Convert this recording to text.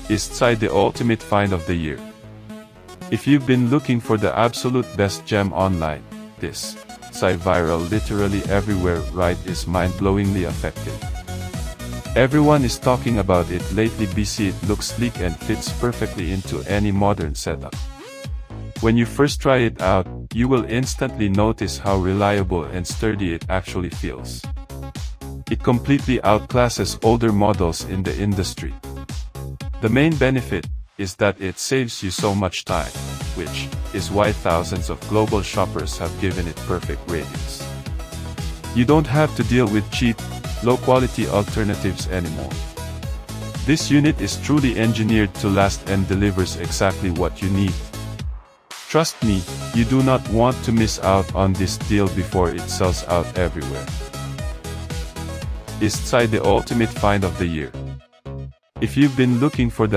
Is thsi the ultimate find of the year? If you've been looking for the absolute best gem online, this thsi viral literally everywhere ride is mind-blowingly effective. Everyone is talking about it lately because it looks sleek and fits perfectly into any modern setup. When you first try it out, you will instantly notice how reliable and sturdy it actually feels. It completely outclasses older models in the industry. The main benefit is that it saves you so much time, which is why thousands of global shoppers have given it perfect ratings. You don't have to deal with cheap, low-quality alternatives anymore. This unit is truly engineered to last and delivers exactly what you need. Trust me, you do not want to miss out on this deal before it sells out everywhere. Is thsi the ultimate find of the year? If you've been looking for the